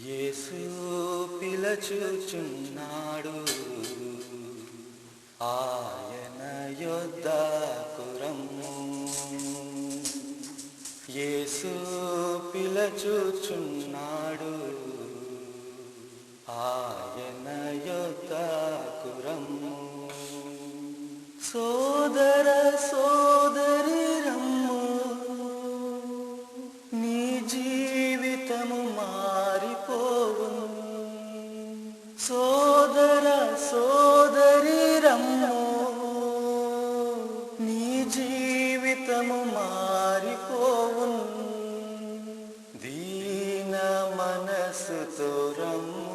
యేసు పిలచుచున్నాడు, ఆయన యొద్దకు రమ్ము. యేసు పిలచుచున్నాడు, ఆయన యొద్దకు రమ్ము. సోదర సోదరి రమ్ము, నీ జీవితము మారిపోవును. సోదర సోదరి రమ్ము, నీ జీవితము మారిపోవును. దీన మనసుతో రమ్ము,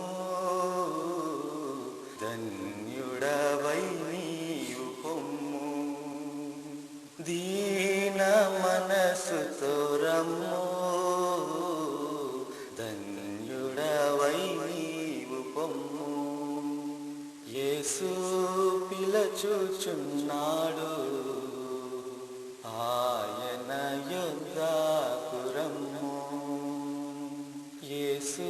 ధన్యుడవై నీవు పొమ్ము. దీన మనసుతో రమ్ము, ధన్యుడవై నీవు పొమ్ము. యేసు పిలచుచున్నాడు, ఆయన యొద్దకు రమ్ము. యేసు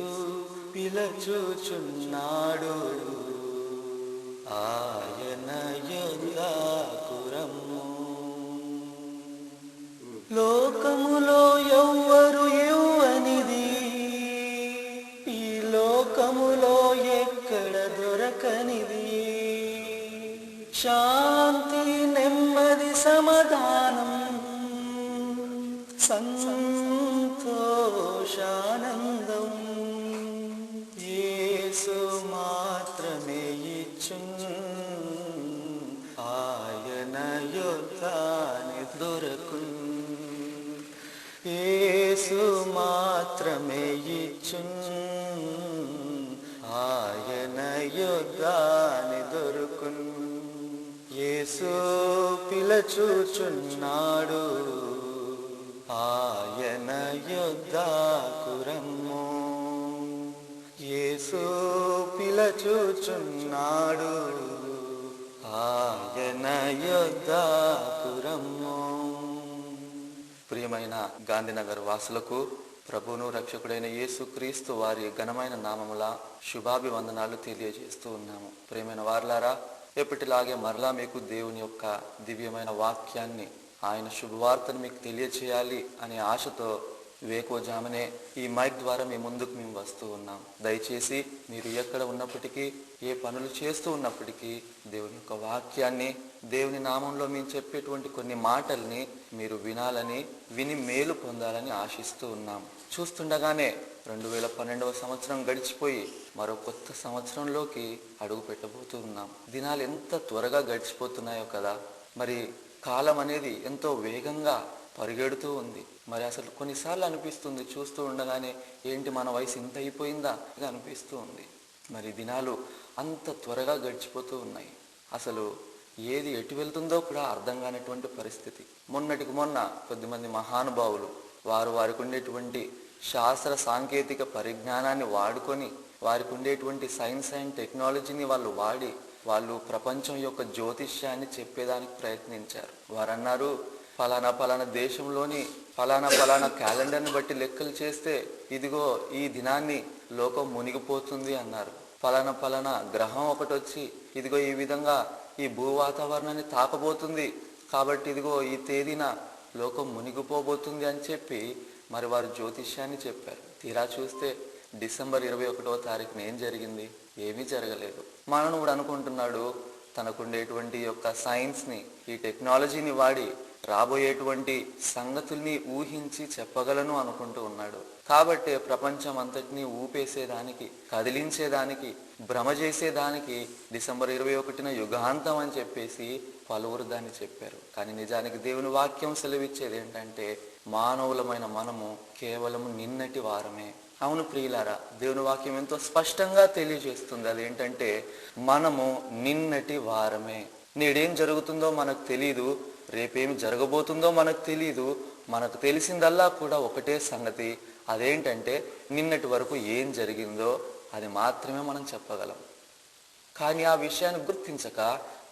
పిలచుచున్నాడు, ఆయన యొద్దకు రమ్ము. లోకములో ఎవ్వరు ఇవ్వనిది, ఈ లోకములో ఎక్కడ దొరకనిది, శాంతి నెమ్మది సమాధానం సంతోషానందం యేసు మాత్రమే ఇచ్చును. ఆయన యొద్దనే దొరకును. యేసు మాత్రమే ఇచ్చును, ఆయన యొద్దనే దొరకును. యేసు పిలచుచున్నాడు, ఆయన యొద్దకు రమ్ము. యేసు పిలచుచున్నాడు, ఆయన యొద్దకు రమ్ము. ప్రియమైన గాంధీనగర్ వాసులకు ప్రభువును రక్షకుడైన యేసుక్రీస్తు వారి ఘనమైన నామముల శుభాభివందనాలు తెలియజేస్తూ ఉన్నాము. ప్రియమైన వారలారా, ఎప్పటిలాగే మరలా మీకు దేవుని యొక్క దివ్యమైన వాక్యాన్ని, ఆయన శుభవార్తను మీకు తెలియచేయాలి అనే ఆశతో వేకోజామనే ఈ మైక్ ద్వారా మీ ముందుకు మేము వస్తూ ఉన్నాం. దయచేసి మీరు ఎక్కడ ఉన్నప్పటికీ, ఏ పనులు చేస్తూ ఉన్నప్పటికీ దేవుని యొక్క వాక్యాన్ని, దేవుని నామంలో మేము చెప్పేటువంటి కొన్ని మాటల్ని మీరు వినాలని, విని మేలు పొందాలని ఆశిస్తూ ఉన్నాం. చూస్తుండగానే 2012వ సంవత్సరం గడిచిపోయి మరో కొత్త సంవత్సరంలోకి అడుగు పెట్టబోతూ ఉన్నాం. దినాలు ఎంత త్వరగా గడిచిపోతున్నాయో కదా. మరి కాలం అనేది ఎంతో వేగంగా పరిగెడుతూ ఉంది. మరి అసలు కొన్నిసార్లు అనిపిస్తుంది, చూస్తూ ఉండగానే ఏంటి మన వయసు ఇంత అయిపోయిందా అనిపిస్తూ ఉంది. మరి దినాలు అంత త్వరగా గడిచిపోతూ ఉన్నాయి. అసలు ఏది ఎటు వెళ్తుందో కూడా అర్థం కానటువంటి పరిస్థితి. మొన్నటికి మొన్న కొద్దిమంది మహానుభావులు వారికి ఉండేటువంటి శాస్త్ర సాంకేతిక పరిజ్ఞానాన్ని వాడుకొని, వారికి ఉండేటువంటి సైన్స్ అండ్ టెక్నాలజీని వాళ్ళు ప్రపంచం యొక్క జ్యోతిష్యాన్ని చెప్పేదానికి ప్రయత్నించారు. వారు అన్నారు, ఫలానా దేశంలోని ఫలానా క్యాలెండర్ని బట్టి లెక్కలు చేస్తే ఇదిగో ఈ దినాన్ని లోకం మునిగిపోతుంది అన్నారు. ఫలానా గ్రహం ఒకటి వచ్చి ఇదిగో ఈ విధంగా ఈ భూ వాతావరణాన్ని తాకబోతుంది, కాబట్టి ఇదిగో ఈ తేదీన లోకం మునిగిపోబోతుంది అని చెప్పి మరి వారు జ్యోతిష్యాన్ని చెప్పారు. తీరా చూస్తే డిసెంబర్ 21వ తారీఖున ఏం జరిగింది? ఏమీ జరగలేదు. మానవుడు అనుకుంటున్నాడు తనకుండేటువంటి యొక్క సైన్స్ని, ఈ టెక్నాలజీని వాడి రాబోయేటువంటి సంగతుల్ని ఊహించి చెప్పగలను అనుకుంటూ ఉన్నాడు. కాబట్టే ప్రపంచం అంతటినీ ఊపేసేదానికి, కదిలించేదానికి, భ్రమ చేసేదానికి డిసెంబర్ 21న యుగాంతం అని చెప్పేసి పలువురు దాన్ని చెప్పారు. కానీ నిజానికి దేవుని వాక్యం సెలవిచ్చేది ఏంటంటే, మానవులమైన మనము కేవలం నిన్నటి వారమే. అవును ప్రియులారా, దేవుని వాక్యం ఎంతో స్పష్టంగా తెలియజేస్తుంది. అదేంటంటే, మనము నిన్నటి వారమే. నేడేం జరుగుతుందో మనకు తెలీదు, రేపేమి జరగబోతుందో మనకు తెలీదు. మనకు తెలిసిందల్లా కూడా ఒకటే సంగతి, అదేంటంటే నిన్నటి వరకు ఏం జరిగిందో అది మాత్రమే మనం చెప్పగలం. కానీ ఆ విషయాన్ని గుర్తించక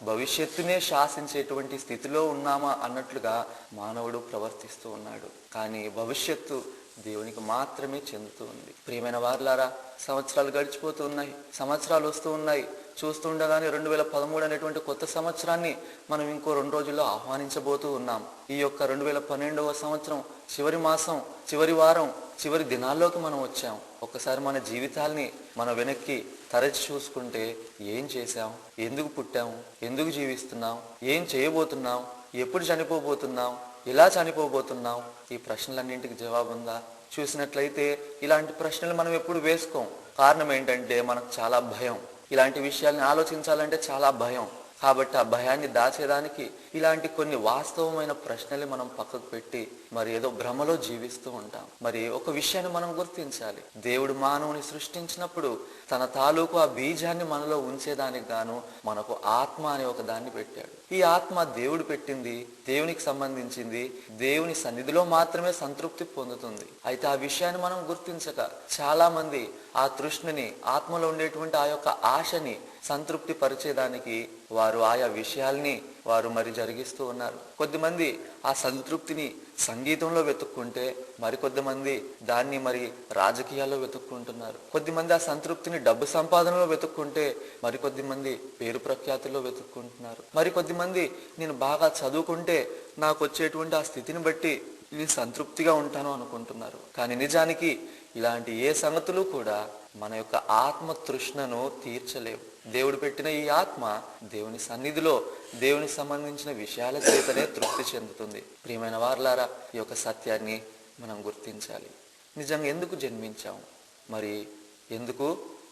భవిష్యత్తునే శాసించేటువంటి స్థితిలో ఉన్నామా అన్నట్లుగా మానవుడు ప్రవర్తిస్తూ ఉన్నాడు. కానీ భవిష్యత్తు దేవునికి మాత్రమే చెందుతూ ఉంది. ప్రియమైన వారలారా, సంవత్సరాలు గడిచిపోతూ ఉన్నాయి, సంవత్సరాలు వస్తూ ఉన్నాయి. చూస్తుండగానే 2013 అనేటువంటి కొత్త సంవత్సరాన్ని మనం ఇంకో 2 రోజుల్లో ఆహ్వానించబోతూ ఉన్నాం. ఈ యొక్క 2012వ సంవత్సరం చివరి మాసం, చివరి వారం, చివరి దినాల్లోకి మనం వచ్చాం. ఒక్కసారి మన జీవితాల్ని మనం వెనక్కి తరచి చూసుకుంటే ఏం చేశాం, ఎందుకు పుట్టాం, ఎందుకు జీవిస్తున్నాం, ఏం చేయబోతున్నాం, ఎప్పుడు చనిపోబోతున్నాం, ఎలా చనిపోబోతున్నాం, ఈ ప్రశ్నలన్నింటికి జవాబుందా? చూసినట్లయితే ఇలాంటి ప్రశ్నలు మనం ఎప్పుడు వేసుకోం. కారణం ఏంటంటే మనకు చాలా భయం. ఇలాంటి విషయాల్ని ఆలోచించాలంటే చాలా భయం. కాబట్టి ఆ భయాన్ని దాచేదానికి ఇలాంటి కొన్ని వాస్తవమైన ప్రశ్నలు మనం పక్కకు పెట్టి మరి ఏదో భ్రమలో జీవిస్తూ ఉంటాం. మరి ఒక విషయాన్ని మనం గుర్తించాలి. దేవుడు మానవుని సృష్టించినప్పుడు తన తాలూకు ఆ బీజాన్ని మనలో ఉంచేదానికి గాను మనకు ఆత్మ అనే ఒక దాన్ని పెట్టాడు. ఈ ఆత్మ దేవుడు పెట్టింది, దేవునికి సంబంధించింది, దేవుని సన్నిధిలో మాత్రమే సంతృప్తి పొందుతుంది. అయితే ఆ విషయాన్ని మనం గుర్తించక చాలా మంది ఆ తృష్ణని, ఆత్మలో ఉండేటువంటి ఆ యొక్క ఆశని సంతృప్తి పరిచేదానికి వారు ఆయా విషయాల్ని వారు మరి జరిగిస్తూ ఉన్నారు. కొద్దిమంది ఆ సంతృప్తిని సంగీతంలో వెతుక్కుంటే మరికొద్దిమంది దాన్ని మరి రాజకీయాల్లో వెతుక్కుంటున్నారు. కొద్దిమంది ఆ సంతృప్తిని డబ్బు సంపాదనలో వెతుక్కుంటే మరికొద్దిమంది పేరు ప్రఖ్యాతుల్లో వెతుక్కుంటున్నారు. మరికొద్దిమంది నేను బాగా చదువుకుంటే నాకు వచ్చేటువంటి ఆ స్థితిని బట్టి నేను సంతృప్తిగా ఉంటాను అనుకుంటున్నారు. కానీ నిజానికి ఇలాంటి ఏ సంగతులు కూడా మన యొక్క ఆత్మ తృష్ణను తీర్చలేవు. దేవుడు పెట్టిన ఈ ఆత్మ దేవుని సన్నిధిలో దేవునికి సంబంధించిన విషయాల చేతనే తృప్తి చెందుతుంది. ప్రియమైన వారలారా, ఈ యొక్క సత్యాన్ని మనం గుర్తించాలి. నిజంగా ఎందుకు జన్మించాము, మరి ఎందుకు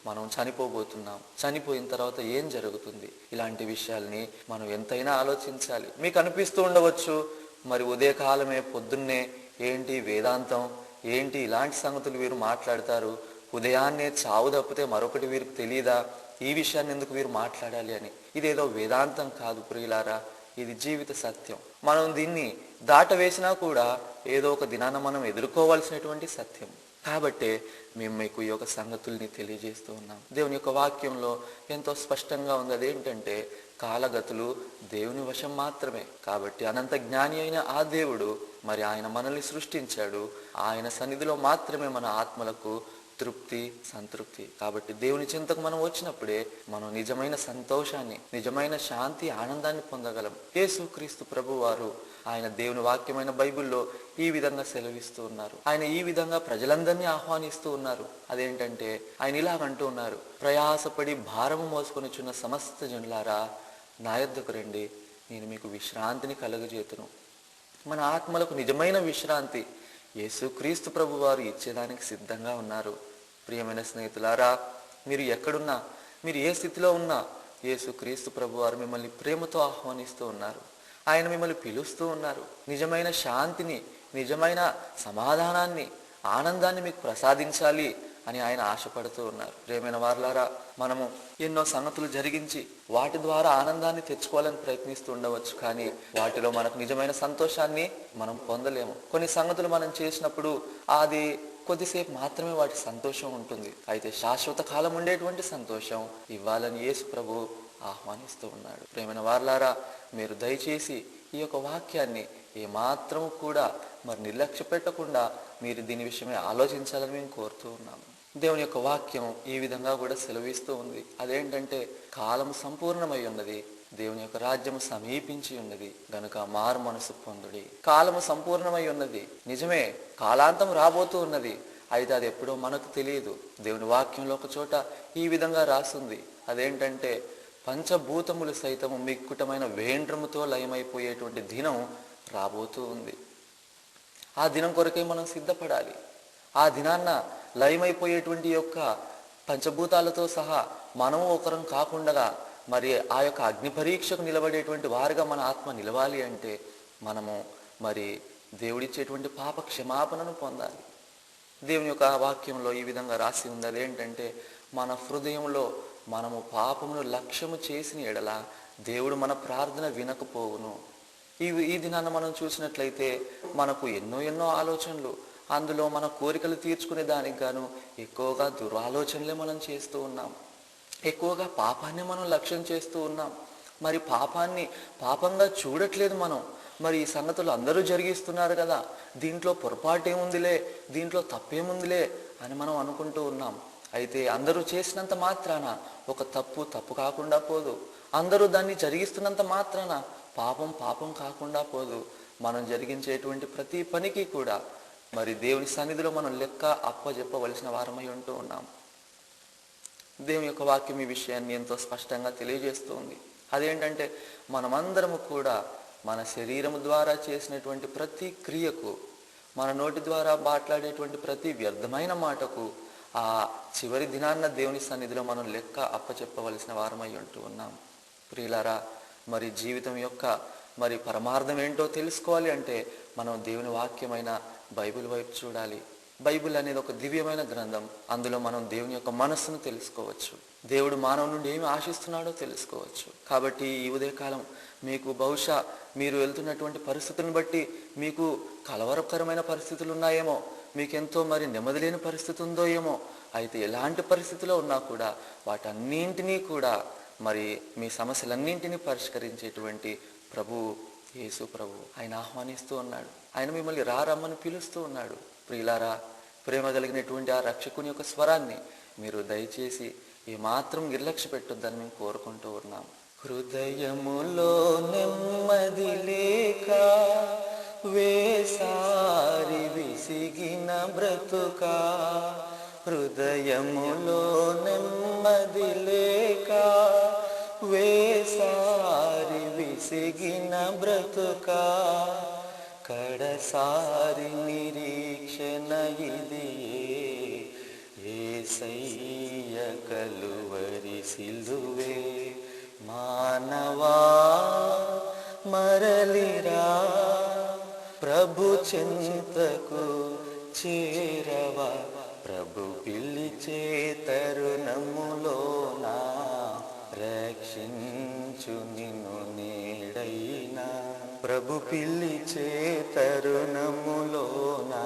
మనం చనిపోబోతున్నాం, చనిపోయిన తర్వాత ఏం జరుగుతుంది, ఇలాంటి విషయాల్ని మనం ఎంతైనా ఆలోచించాలి. మీకు అనిపిస్తూ ఉండవచ్చు, మరి ఉదయకాలమే పొద్దున్నే ఏంటి వేదాంతం, ఏంటి ఇలాంటి సంగతులు వీరు మాట్లాడతారు, ఉదయాన్నే చావు తప్పితే మరొకటి వీరికి తెలియదా, ఈ విషయాన్ని ఎందుకు వీరు మాట్లాడాలి అని. ఇదేదో వేదాంతం కాదు ప్రియులారా, ఇది జీవిత సత్యం. మనం దీన్ని దాటవేసినా కూడా ఏదో ఒక దినాన మనం ఎదుర్కోవాల్సినటువంటి సత్యం. కాబట్టే మేము మీకు ఈ యొక్క సంగతుల్ని తెలియజేస్తూ ఉన్నాం. దేవుని యొక్క వాక్యంలో ఎంతో స్పష్టంగా ఉంది. అదేంటంటే కాలగతులు దేవుని వశం మాత్రమే. కాబట్టి అనంత జ్ఞాని అయిన ఆ దేవుడు మరి ఆయన మనల్ని సృష్టించాడు. ఆయన సన్నిధిలో మాత్రమే మన ఆత్మలకు తృప్తి, సంతృప్తి. కాబట్టి దేవుని చింతకు మనం వచ్చినప్పుడే మనం నిజమైన సంతోషాన్ని, నిజమైన శాంతి, ఆనందాన్ని పొందగలం. యేసుక్రీస్తు ప్రభువారు ఆయన దేవుని వాక్యమైన బైబిల్లో ఈ విధంగా సెలవిస్తూ ఉన్నారు. ఆయన ఈ విధంగా ప్రజలందరినీ ఆహ్వానిస్తూ ఉన్నారు. అదేంటంటే ఆయన ఇలాగంటూ ఉన్నారు, ప్రయాసపడి భారము మోసుకొనిచున్న సమస్త జనులారా నా యొద్దకు రండి, నేను మీకు విశ్రాంతిని కలుగజేతును. మన ఆత్మలకు నిజమైన విశ్రాంతి యేసుక్రీస్తు ప్రభువారు ఇచ్చేదానికి సిద్ధంగా ఉన్నారు. ప్రియమైన స్నేహితులారా, మీరు ఎక్కడున్నా, మీరు ఏ స్థితిలో ఉన్నా యేసుక్రీస్తు ప్రభువారు మిమ్మల్ని ప్రేమతో ఆహ్వానిస్తూ ఉన్నారు. ఆయన మిమ్మల్ని పిలుస్తూ ఉన్నారు. నిజమైన శాంతిని, నిజమైన సమాధానాన్ని, ఆనందాన్ని మీకు ప్రసాదించాలి అని ఆయన ఆశపడుతూ ఉన్నారు. ప్రియమైన వారలారా, మనము ఎన్నో సంగతులు జరిగించి వాటి ద్వారా ఆనందాన్ని తెచ్చుకోవాలని ప్రయత్నిస్తూ ఉండవచ్చు, కానీ వాటిలో మనకు నిజమైన సంతోషాన్ని మనం పొందలేము. కొన్ని సంగతులు మనం చేసినప్పుడు అది కొద్దిసేపు మాత్రమే వాటి సంతోషం ఉంటుంది. అయితే శాశ్వత కాలం ఉండేటువంటి సంతోషం ఇవ్వాలని యేసు ప్రభు ఆహ్వానిస్తూ ఉన్నాడు. ప్రియమైన వారలారా, మీరు దయచేసి ఈ యొక్క వాక్యాన్ని ఏమాత్రం కూడా మరి నిర్లక్ష్య పెట్టకుండా మీరు దీని విషయమే ఆలోచించాలని మేము కోరుతూ ఉన్నాము. దేవుని యొక్క వాక్యం ఈ విధంగా కూడా సెలవిస్తూ ఉంది. అదేంటంటే కాలం సంపూర్ణమై ఉన్నది, దేవుని యొక్క రాజ్యము సమీపించి ఉన్నది, గనుక మారు మనసు పొందుడి. కాలము సంపూర్ణమై ఉన్నది, నిజమే, కాలాంతం రాబోతూ ఉన్నది. అయితే అది ఎప్పుడో మనకు తెలియదు. దేవుని వాక్యంలో ఒక చోట ఈ విధంగా రాస్తుంది. అదేంటంటే పంచభూతములు సైతము మిక్కుటమైన వేండ్రముతో లయమైపోయేటువంటి దినం రాబోతూ ఉంది. ఆ దినం కొరకై మనం సిద్ధపడాలి. ఆ దినాన్న లయమైపోయేటువంటి యొక్క పంచభూతాలతో సహా మనము ఒకరం కాకుండా మరి ఆ యొక్క అగ్ని పరీక్షకు నిలబడేటువంటి వారుగా మన ఆత్మ నిలవాలి అంటే మనము మరి దేవుడిచ్చేటువంటి పాప క్షమాపణను పొందాలి. దేవుని యొక్క వాక్యంలో ఈ విధంగా రాసి ఉంది. అదేంటంటే మన హృదయంలో మనము పాపమును లక్ష్యము చేసిన ఎడల దేవుడు మన ప్రార్థన వినకపోవును. ఈ దినాన్ని మనం చూసినట్లయితే మనకు ఎన్నో ఆలోచనలు, అందులో మన కోరికలు తీర్చుకునే దానికి గాను ఎక్కువగా దురాలోచనలే మనం చేస్తూ ఉన్నాం. ఎక్కువగా పాపాన్ని మనం లక్ష్యం చేస్తూ ఉన్నాం. మరి పాపాన్ని పాపంగా చూడట్లేదు మనం. మరి ఈ సంగతులు అందరూ జరిగిస్తున్నారు కదా, దీంట్లో పొరపాటేముందిలే, దీంట్లో తప్పేముందిలే అని మనం అనుకుంటూ ఉన్నాం. అయితే అందరూ చేసినంత మాత్రాన ఒక తప్పు తప్పు కాకుండా పోదు. అందరూ దాన్ని జరిగిస్తున్నంత మాత్రాన పాపం పాపం కాకుండా పోదు. మనం జరిగించేటువంటి ప్రతి పనికి కూడా మరి దేవుని సన్నిధిలో మనం లెక్క అప్పజెప్పవలసిన వారమై ఉంటూ ఉన్నాం. దేవుని యొక్క వాక్యం ఈ విషయాన్ని ఎంతో స్పష్టంగా తెలియజేస్తూ ఉంది. అదేంటంటే మనమందరము కూడా మన శరీరము ద్వారా చేసినటువంటి ప్రతి క్రియకు, మన నోటి ద్వారా మాట్లాడేటువంటి ప్రతి వ్యర్థమైన మాటకు ఆ చివరి దినాన్న దేవుని సన్నిధిలో మనం లెక్క అప్పచెప్పవలసిన వారమై ఉంటూ ఉన్నాం. ప్రియులారా, మరి జీవితం యొక్క మరి పరమార్థం ఏంటో తెలుసుకోవాలి అంటే మనం దేవుని వాక్యమైన బైబిల్ వైపు చూడాలి. బైబిల్ అనేది ఒక దివ్యమైన గ్రంథం. అందులో మనం దేవుని యొక్క మనస్సును తెలుసుకోవచ్చు. దేవుడు మానవు నుండి ఏమి ఆశిస్తున్నాడో తెలుసుకోవచ్చు. కాబట్టి ఈ ఉదయకాలం మీకు బహుశా మీరు వెళ్తున్నటువంటి పరిస్థితులను బట్టి మీకు కలవరకరమైన పరిస్థితులు ఉన్నాయేమో, మీకెంతో మరి నెమ్మది లేని పరిస్థితి ఉందో ఏమో. అయితే ఎలాంటి పరిస్థితిలో ఉన్నా కూడా వాటన్నింటినీ కూడా మరి మీ సమస్యలన్నింటినీ పరిష్కరించేటువంటి ప్రభువు యేసు ప్రభువు. ఆయన ఆహ్వానిస్తూ ఉన్నాడు. ఆయన మిమ్మల్ని రమ్మని పిలుస్తూ ఉన్నాడు. ప్రియులారా, ప్రేమ కలిగినటువంటి ఆ రక్షకుని యొక్క స్వరాన్ని మీరు దయచేసి ఏమాత్రం నిర్లక్ష్య పెట్టొద్దని మేము కోరుకుంటూ ఉన్నాం. హృదయములో నెమ్మది లేక వేసారి విసిగిన బ్రతుక, హృదయములో నెమ్మది లేక వేసారి విసిగిన బ్రతుక, కడసారి నిరీక్షణ ఇదియే, యేసయ్య కలువరి సిలువే. మానవా మరలిరా, ప్రభు చెంతకు చేరవా, ప్రభు పిలిచే తరుణములోనా రక్షించు నిన్ను నేడైనా, ప్రభు పిలిచే తరుణములోనా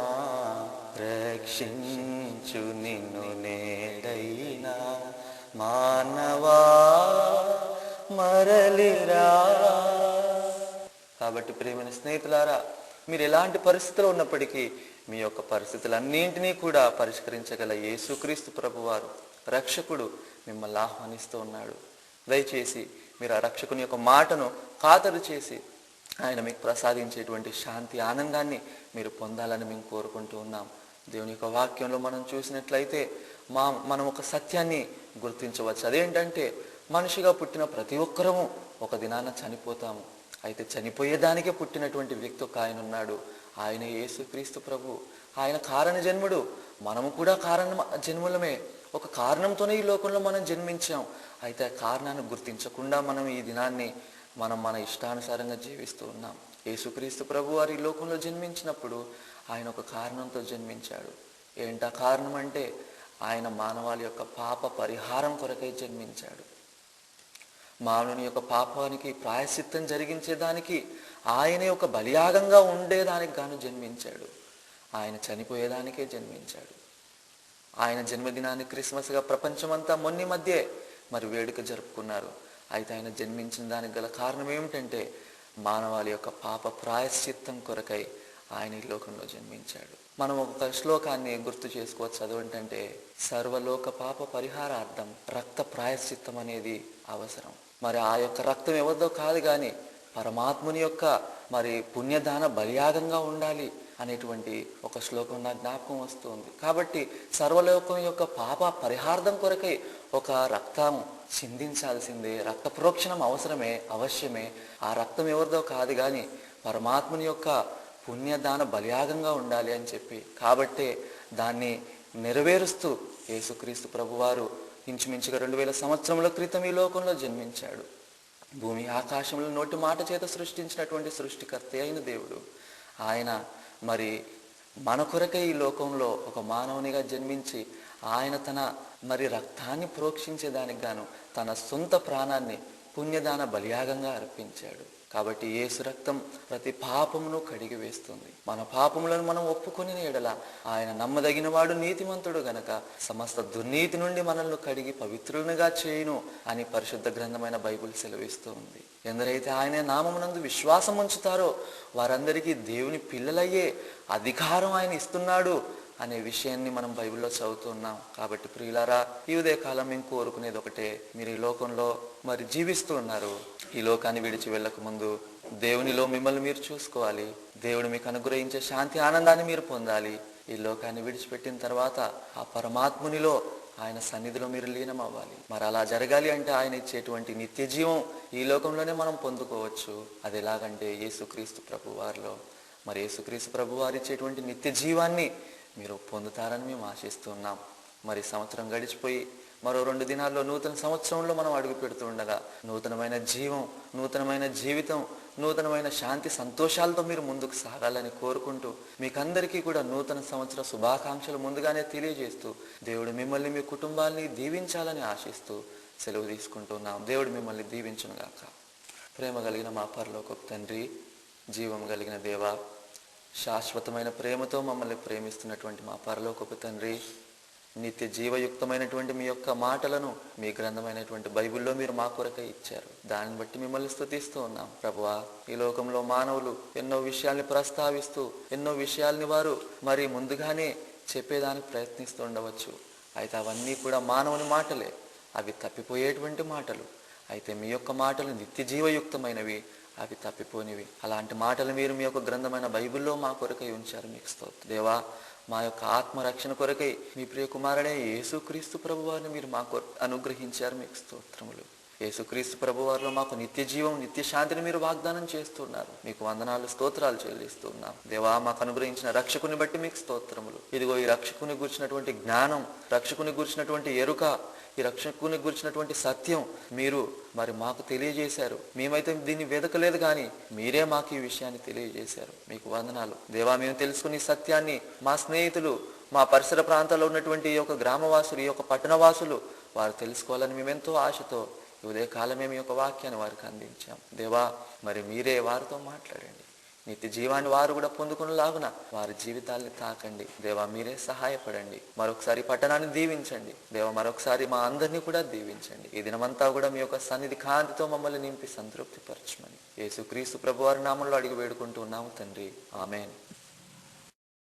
రక్షించు నిన్ను నేడైనా, మానవా మరలిరా. కాబట్టి ప్రియమైన స్నేహితులారా, మీరు ఎలాంటి పరిస్థితుల్లో ఉన్నప్పటికీ మీ యొక్క పరిస్థితులన్నింటినీ కూడా పరిష్కరించగల యేసుక్రీస్తు ప్రభువారు రక్షకుడు మిమ్మల్ని ఆహ్వానిస్తూ ఉన్నాడు. దయచేసి మీరు ఆ రక్షకుని యొక్క మాటను ఖాతరు చేసి ఆయన మీకు ప్రసాదించేటువంటి శాంతి ఆనందాన్ని మీరు పొందాలని మేము కోరుకుంటూ ఉన్నాం. దేవుని యొక్క వాక్యంలో మనం చూసినట్లయితే మనం ఒక సత్యాన్ని గుర్తించవచ్చు. అదేంటంటే మనిషిగా పుట్టిన ప్రతి ఒక్కరము ఒక దినాన చనిపోతాము. అయితే చనిపోయేదానికే పుట్టినటువంటి వ్యక్తి ఒక ఆయన ఉన్నాడు. ఆయన యేసుక్రీస్తు ప్రభు. ఆయన కారణ జన్ముడు. మనము కూడా కారణ జన్ములమే. ఒక కారణంతోనే ఈ లోకంలో మనం జన్మించాం. అయితే ఆ కారణాన్ని గుర్తించకుండా మనం ఈ దినాన్ని మన ఇష్టానుసారంగా జీవిస్తూ ఉన్నాం. యేసుక్రీస్తు ప్రభు వారు ఈ లోకంలో జన్మించినప్పుడు ఆయన ఒక కారణంతో జన్మించాడు. ఏంటా కారణం అంటే ఆయన మానవాళి యొక్క పాప పరిహారం కొరకై జన్మించాడు. మానవుని యొక్క పాపానికి ప్రాయశ్చిత్తం జరిగించేదానికి ఆయనే ఒక బలియాగంగా ఉండేదానికి గాను జన్మించాడు. ఆయన చనిపోయేదానికే జన్మించాడు. ఆయన జన్మదినాన్ని క్రిస్మస్గా ప్రపంచమంతా మొన్ని మధ్యే మరి వేడుక జరుపుకున్నారు. అయితే ఆయన జన్మించిన దానికి గల కారణం ఏమిటంటే మానవాళి యొక్క పాప ప్రాయశ్చిత్తం కొరకై ఆయన ఈ లోకంలో జన్మించాడు. మనం ఒక శ్లోకాన్ని గుర్తు చేసుకోవచ్చు. అదేంటంటే సర్వలోక పాప పరిహారార్థం రక్త ప్రాయశ్చిత్తం అనేది అవసరం. మరి ఆ యొక్క రక్తం ఎవరిదో కాదు కానీ పరమాత్ముని యొక్క మరి పుణ్యదాన బలియాగంగా ఉండాలి అనేటువంటి ఒక శ్లోకం నా జ్ఞాపకం వస్తుంది. కాబట్టి సర్వలోకం యొక్క పాప పరిహార్థం కొరకై ఒక రక్తం చిందించాల్సిందే. రక్త ప్రోక్షణం అవశ్యమే. ఆ రక్తం ఎవరిదో కాదు కానీ పరమాత్ముని యొక్క పుణ్యదాన బలియాగంగా ఉండాలి అని చెప్పి, కాబట్టే దాన్ని నెరవేరుస్తూ యేసుక్రీస్తు ప్రభువారు ఇంచుమించుగా 2000 సంవత్సరముల క్రితం ఈ లోకంలో జన్మించాడు. భూమి ఆకాశంలో నోటి మాట చేత సృష్టించినటువంటి సృష్టికర్త అయిన దేవుడు ఆయన మరి మన కొరకై ఈ లోకంలో ఒక మానవునిగా జన్మించి ఆయన తన మరి రక్తాన్ని ప్రోక్షించేదానికి గాను తన సొంత ప్రాణాన్ని పుణ్యదాన బలియాగంగా అర్పించాడు. కాబట్టి యేసు రక్తం ప్రతి పాపమును కడిగి వేస్తుంది. మన పాపములను మనం ఒప్పుకొని ఎడల ఆయన నమ్మదగిన వాడు, నీతిమంతుడు గనక సమస్త దుర్నీతి నుండి మనల్ని కడిగి పవిత్రులుగా చేయును అని పరిశుద్ధ గ్రంథమైన బైబిల్ సెలవిస్తూ ఉంది. ఎందరైతే ఆయన నామమునందు విశ్వాసం ఉంచుతారో వారందరికీ దేవుని పిల్లలయ్యే అధికారం ఆయన ఇస్తున్నాడు అనే విషయాన్ని మనం బైబిల్లో చదువుతున్నాం. కాబట్టి ప్రియులారా, ఈ ఉదయకాలం మేము కోరుకునేది ఒకటే, మీరు ఈ లోకంలో మరి జీవిస్తూ ఉన్నారు. ఈ లోకాన్ని విడిచి వెళ్ళక ముందు దేవునిలో మిమ్మల్ని మీరు చూసుకోవాలి. దేవుడు మీకు అనుగ్రహించే శాంతి ఆనందాన్ని మీరు పొందాలి. ఈ లోకాన్ని విడిచిపెట్టిన తర్వాత ఆ పరమాత్మునిలో ఆయన సన్నిధిలో మీరు లీనం అవ్వాలి. మరి అలా జరగాలి అంటే ఆయన ఇచ్చేటువంటి నిత్య జీవం ఈ లోకంలోనే మనం పొందుకోవచ్చు. అది ఎలాగంటే యేసుక్రీస్తు ప్రభు వారిలో. మరి యేసుక్రీస్తు ప్రభు వారు ఇచ్చేటువంటి నిత్య జీవాన్ని మీరు పొందుతారని మేము ఆశిస్తున్నాం. మరి సంవత్సరం గడిచిపోయి మరో 2 దినాల్లో నూతన సంవత్సరంలో మనం అడుగు పెడుతూ ఉండగా నూతనమైన జీవం, నూతనమైన జీవితం, నూతనమైన శాంతి సంతోషాలతో మీరు ముందుకు సాగాలని కోరుకుంటూ మీకందరికీ కూడా నూతన సంవత్సర శుభాకాంక్షలు ముందుగానే తెలియజేస్తూ దేవుడు మిమ్మల్ని, మీ కుటుంబాన్ని దీవించాలని ఆశిస్తూ సెలవు తీసుకుంటున్నాం. దేవుడు మిమ్మల్ని దీవించునుగాక. ప్రేమ కలిగిన మా పరలోకపు తండ్రి, జీవం కలిగిన దేవా, శాశ్వతమైన ప్రేమతో మమ్మల్ని ప్రేమిస్తున్నటువంటి మా పరలోకపు తండ్రి, నిత్య జీవయుక్తమైనటువంటి మీ యొక్క మాటలను మీ గ్రంథమైనటువంటి బైబిల్లో మీరు మా కొరకై ఇచ్చారు. దాన్ని బట్టి మిమ్మల్ని స్తుతిస్తూ ఉన్నాం. ప్రభువా, ఈ లోకంలో మానవులు ఎన్నో విషయాల్ని ప్రస్తావిస్తూ ఎన్నో విషయాల్ని వారు మరి ముందుగానే చెప్పేదానికి ప్రయత్నిస్తూ ఉండవచ్చు. అయితే అవన్నీ కూడా మానవుని మాటలే, అవి తప్పిపోయేటువంటి మాటలు. అయితే మీ యొక్క మాటలు నిత్య జీవయుక్తమైనవి, అవి తప్పిపోనివి. అలాంటి మాటలు మీరు మీ యొక్క గ్రంథమైన బైబిల్లో మా కొరకై ఉంచారు. మీకు స్తోత్రం దేవా. మా యొక్క ఆత్మరక్షణ కొరకై మీ ప్రియ కుమారుడే యేసుక్రీస్తు ప్రభువారిని మీరు మాకు అనుగ్రహించారు. మీకు స్తోత్రములు. యేసుక్రీస్తు ప్రభువారిలో మాకు నిత్య జీవం, నిత్య శాంతిని మీరు వాగ్దానం చేస్తున్నారు. మీకు వందనాలు, స్తోత్రాలు చెల్లిస్తున్నాం దేవా. మాకు అనుగ్రహించిన రక్షకుని బట్టి మీకు స్తోత్రములు. ఇదిగో ఈ రక్షకుని గురించినటువంటి జ్ఞానం, రక్షకుని గురించినటువంటి ఎరుక, ఈ రక్షకుని గురించినటువంటి సత్యం మీరు మరి మాకు తెలియజేశారు. మేమైతే దీన్ని వెదకలేదు, కానీ మీరే మాకు ఈ విషయాన్ని తెలియజేశారు. మీకు వందనాలు దేవా. మేము తెలుసుకుని సత్యాన్ని మా స్నేహితులు, మా పరిసర ప్రాంతాల్లో ఉన్నటువంటి ఈ యొక్క గ్రామవాసులు, ఈ యొక్క పట్టణవాసులు వారు తెలుసుకోవాలని మేమెంతో ఆశతో ఉదయకాలమే మీ యొక్క వాక్యాన్ని వారికి అందించాం దేవా. మరి మీరే వారితో మాట్లాడండి. నిత్య జీవాన్ని వారు కూడా పొందుకునేలాగున వారి జీవితాల్ని తాకండి దేవా. మీరే సహాయపడండి. మరొకసారి పట్టణాన్ని దీవించండి దేవా. మరొకసారి మా అందరినీ కూడా దీవించండి. ఈ దినమంతా కూడా మీ యొక్క సన్నిధి కాంతితో మమ్మల్ని నింపి సంతృప్తి పరచమని యేసుక్రీస్తు ప్రభువారి నామంలో అడిగి వేడుకుంటూ ఉన్నాము తండ్రి. ఆమేన్.